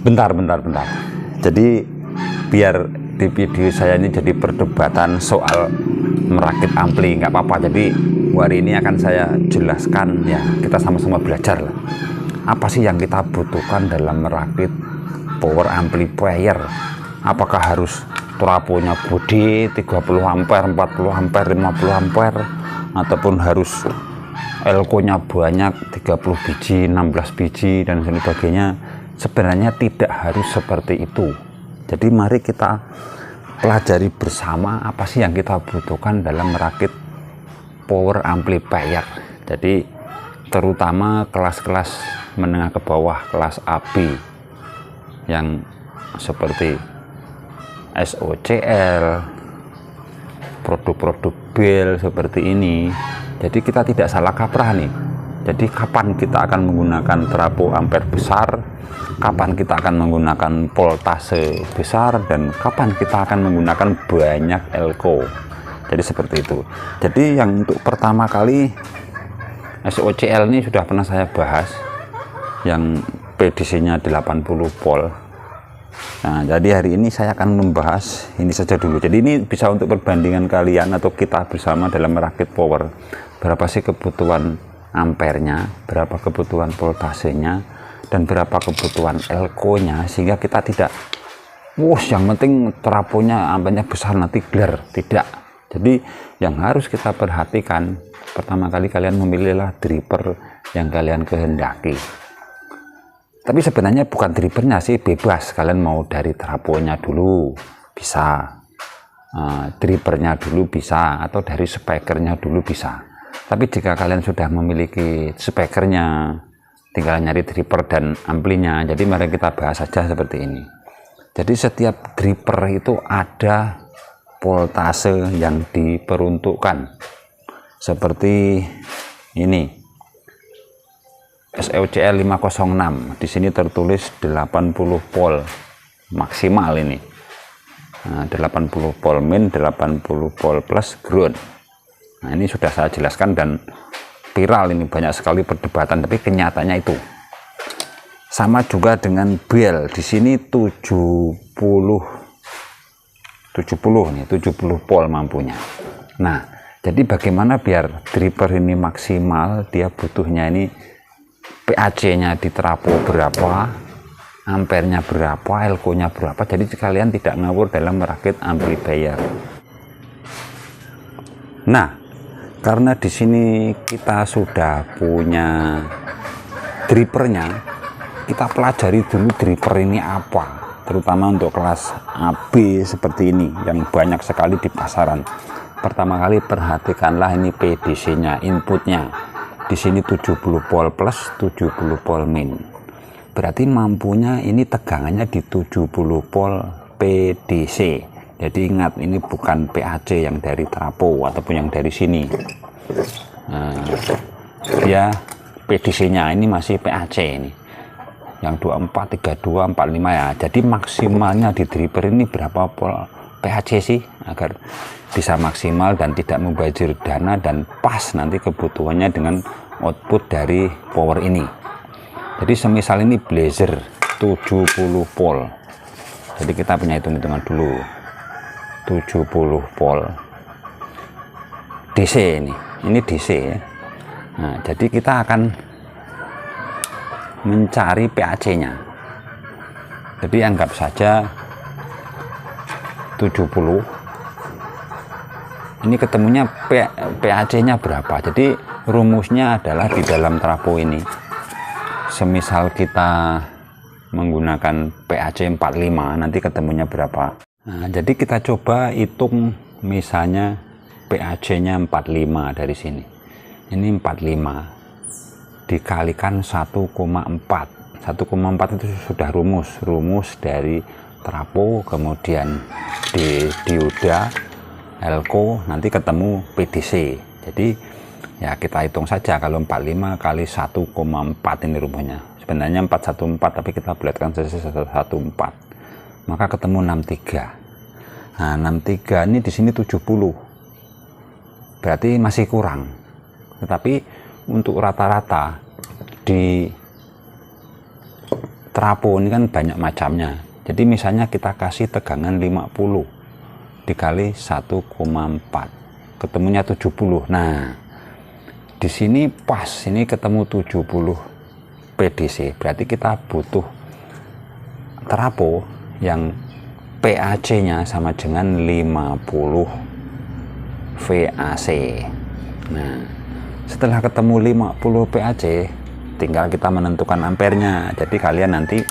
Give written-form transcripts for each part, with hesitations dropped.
Bentar. Jadi biar di video saya ini jadi perdebatan soal merakit ampli, nggak apa-apa. Jadi hari ini akan saya jelaskan ya, kita sama-sama belajar lah. Apa sih yang kita butuhkan dalam merakit power amplifier? Apakah harus trafonya gede 30 ampere, 40 ampere, 50 ampere, ataupun harus elko-nya banyak 30 biji, 16 biji dan sebagainya? Sebenarnya tidak harus seperti itu. Jadi mari kita pelajari bersama apa sih yang kita butuhkan dalam merakit power amplifier. Jadi terutama kelas-kelas menengah ke bawah, kelas AB yang seperti SOCL, produk-produk BEL seperti ini. Jadi kita tidak salah kaprah nih. Jadi kapan kita akan menggunakan trafo ampere besar, kapan kita akan menggunakan voltase besar, dan kapan kita akan menggunakan banyak elko. Jadi seperti itu. Jadi yang untuk pertama kali SOCL ini sudah pernah saya bahas, yang PDC-nya 80 volt. Nah, jadi hari ini saya akan membahas ini saja dulu. Jadi ini bisa untuk perbandingan kalian atau kita bersama dalam merakit power. Berapa sih kebutuhan ampernya, berapa kebutuhan voltasenya, dan berapa kebutuhan elko-nya, sehingga kita tidak yang penting trafonya ampernya besar nanti glare. Tidak. Jadi yang harus kita perhatikan, pertama kali kalian memilihlah driver yang kalian kehendaki. Tapi sebenarnya bukan drivernya sih, bebas. Kalian mau dari trafonya dulu bisa, drivernya dulu bisa, atau dari speakernya dulu bisa. Tapi jika kalian sudah memiliki speakernya, tinggal nyari driver dan amplinya. Jadi mari kita bahas saja seperti ini. Jadi setiap driver itu ada voltase yang diperuntukkan. Seperti ini, SOCL 506. Di sini tertulis 80 volt maksimal ini. Nah, 80 volt min, 80 volt plus ground. Nah, ini sudah saya jelaskan dan viral, ini banyak sekali perdebatan, tapi kenyataannya itu. Sama juga dengan BEL. Di sini 70 volt mampunya. Nah, jadi bagaimana biar driver ini maksimal, dia butuhnya ini PAC-nya di trafo berapa, ampernya berapa, elko-nya berapa. Jadi kalian tidak ngawur dalam merakit amplifier. Nah, karena di sini kita sudah punya drivernya, kita pelajari dulu driver ini apa, terutama untuk kelas AB seperti ini yang banyak sekali di pasaran. Pertama kali perhatikanlah ini PDC-nya, inputnya. Di sini 70 volt plus, 70 volt min. Berarti mampunya ini tegangannya di 70 volt PDC. Jadi ingat, ini bukan PAC yang dari trafo ataupun yang dari sini. Nah, dia PDC-nya ini masih PAC ini. Yang 24, 32, 45 ya. Jadi maksimalnya di driver ini berapa volt PAC sih, agar bisa maksimal dan tidak membajir dana dan pas nanti kebutuhannya dengan output dari power ini. Jadi semisal ini blazer 70 volt. Jadi kita punya hitung-hitungan dulu. 70 volt DC ini DC ya. Nah, jadi kita akan mencari PAC-nya. Jadi anggap saja 70. Ini ketemunya PAC-nya berapa. Jadi rumusnya adalah di dalam trafo ini. Semisal kita menggunakan PAC 45, nanti ketemunya berapa. Nah, jadi kita coba hitung misalnya PAC-nya 45 dari sini. Ini 45 dikalikan 1,4. 1,4 itu sudah rumus dari trafo, kemudian di dioda, elko, nanti ketemu PDC. Jadi ya kita hitung saja, kalau 45 kali 1,4 ini rumusnya. Sebenarnya 414, tapi kita bulatkan saja 114. Maka ketemu 63. Nah, 63 ini di sini 70. Berarti masih kurang. Tetapi untuk rata-rata di Trafo ini kan banyak macamnya. Jadi misalnya kita kasih tegangan 50 dikali 1,4 ketemunya 70. Nah, di sini pas ini ketemu 70 PDC. Berarti kita butuh trafo yang PAC-nya sama dengan 50 VAC. Nah, setelah ketemu 50 PAC, tinggal kita menentukan ampernya. Jadi kalian nanti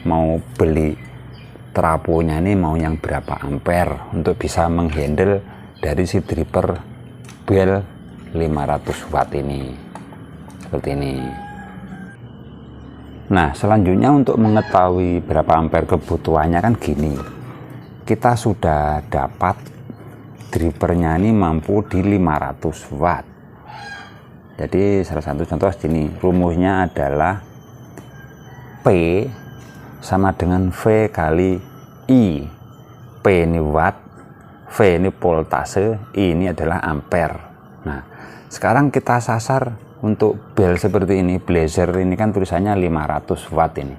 mau beli trafonya ini mau yang berapa ampere untuk bisa menghandle dari si dripper bel 500 watt ini, seperti ini. Nah, selanjutnya untuk mengetahui berapa ampere kebutuhannya kan gini, kita sudah dapat drippernya ini mampu di 500 watt. Jadi salah satu contoh sini, rumusnya adalah P sama dengan V kali I. P ini watt, V ini voltase, I ini adalah ampere. Nah, sekarang kita sasar untuk bel seperti ini, blazer ini kan tulisannya 500 watt ini.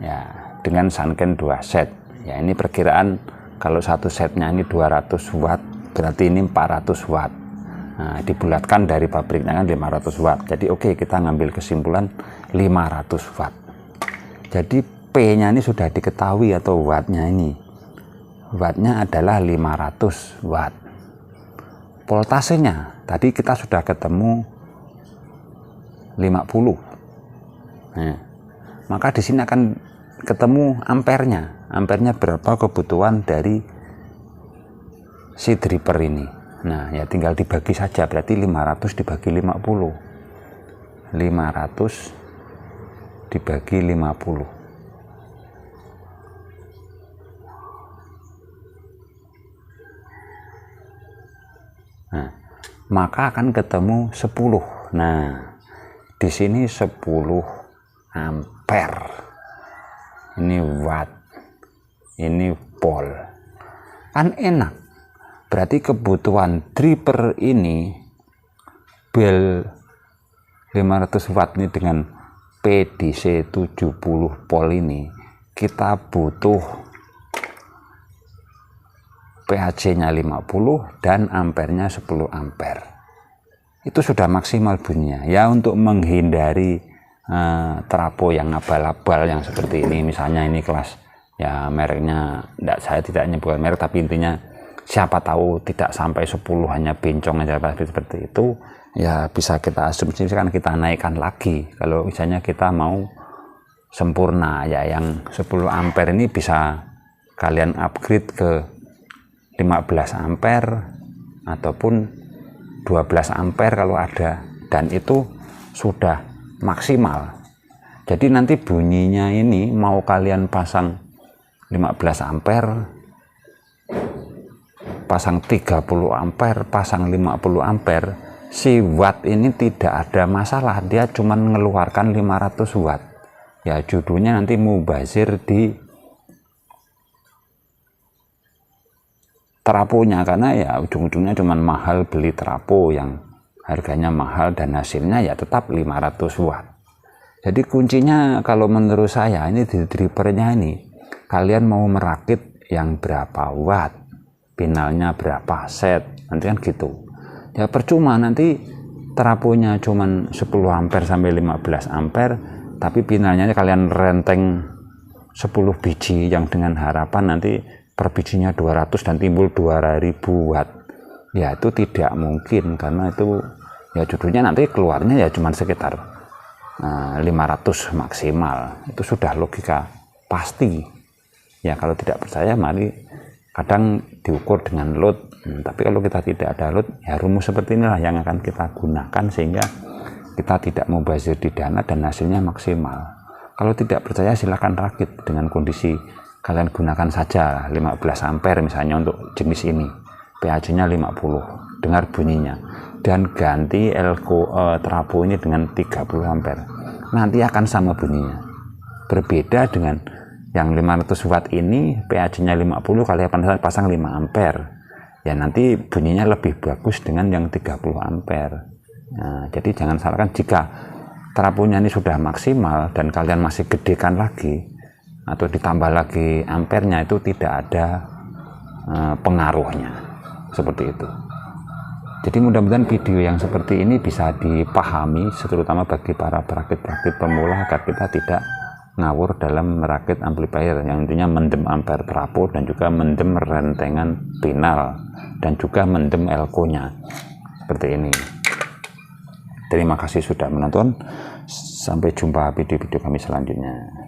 Ya, dengan Sanken 2 set. Ya, ini perkiraan kalau satu setnya ini 200 watt, berarti ini 400 watt. Nah, dibulatkan dari pabriknya kan 500 watt. Jadi oke, kita ngambil kesimpulan 500 watt. Jadi P-nya ini sudah diketahui atau wattnya ini. Wattnya adalah 500 watt. Voltasenya tadi kita sudah ketemu 50. Nah, maka di sini akan ketemu ampernya. Ampernya berapa kebutuhan dari si dripper ini. Nah, ya tinggal dibagi saja, berarti 500 dibagi 50. 500 dibagi 50. Nah, maka akan ketemu 10. Nah, di sini 10 ampere. Ini watt. Ini volt. Kan enak. Berarti kebutuhan dripper ini bel 500 watt ini dengan PDC 70 volt ini kita butuh PAC-nya 50 dan ampernya 10 ampere. Itu sudah maksimal bunyinya. Ya, untuk menghindari trafo yang abal-abal yang seperti ini, misalnya ini kelas ya mereknya saya tidak nyebutkan merek, tapi intinya siapa tahu tidak sampai 10 hanya bencong aja seperti itu, ya bisa kita asumsikan kita naikkan lagi. Kalau misalnya kita mau sempurna ya yang 10 ampere ini bisa kalian upgrade ke 15 ampere ataupun 12 ampere kalau ada, dan itu sudah maksimal. Jadi nanti bunyinya ini mau kalian pasang 15 ampere, pasang 30 ampere, pasang 50 ampere, si watt ini tidak ada masalah, dia cuma mengeluarkan 500 watt. Ya, judulnya nanti mubazir di trafonya, karena ya ujung-ujungnya cuma mahal beli trafo yang harganya mahal dan hasilnya ya tetap 500 watt. Jadi kuncinya kalau menurut saya ini di drippernya ini, kalian mau merakit yang berapa watt, finalnya berapa set, nanti kan gitu. Ya percuma nanti trafonya cuma 10 ampere sampai 15 ampere, tapi finalnya kalian renteng 10 biji yang dengan harapan nanti per bijinya 200 dan timbul 2000 watt. Ya itu tidak mungkin, karena itu ya judulnya nanti keluarnya ya cuma sekitar 500 maksimal. Itu sudah logika pasti. Ya kalau tidak percaya mari kadang diukur dengan load. Tapi kalau kita tidak ada load, ya rumus seperti inilah yang akan kita gunakan sehingga kita tidak mubazir di dana dan hasilnya maksimal. Kalau tidak percaya silakan rakit dengan kondisi kalian gunakan saja 15 ampere misalnya untuk jenis ini, PAC-nya 50, dengar bunyinya, dan ganti trafo ini dengan 30 ampere, nanti akan sama bunyinya. Berbeda dengan yang 500 watt ini, PAC-nya 50, kalian pasang 5 ampere, ya nanti bunyinya lebih bagus dengan yang 30 ampere. Nah, jadi jangan salahkan jika trafonya ini sudah maksimal dan kalian masih gedekan lagi atau ditambah lagi ampernya, itu tidak ada pengaruhnya seperti itu. Jadi mudah-mudahan video yang seperti ini bisa dipahami, terutama bagi para perakit-perakit pemula, agar kita tidak ngawur dalam merakit amplifier yang intinya mendem ampere trafo dan juga mendem rentengan pinal dan juga mendem elko-nya seperti ini. Terima kasih sudah menonton, sampai jumpa video-video kami selanjutnya.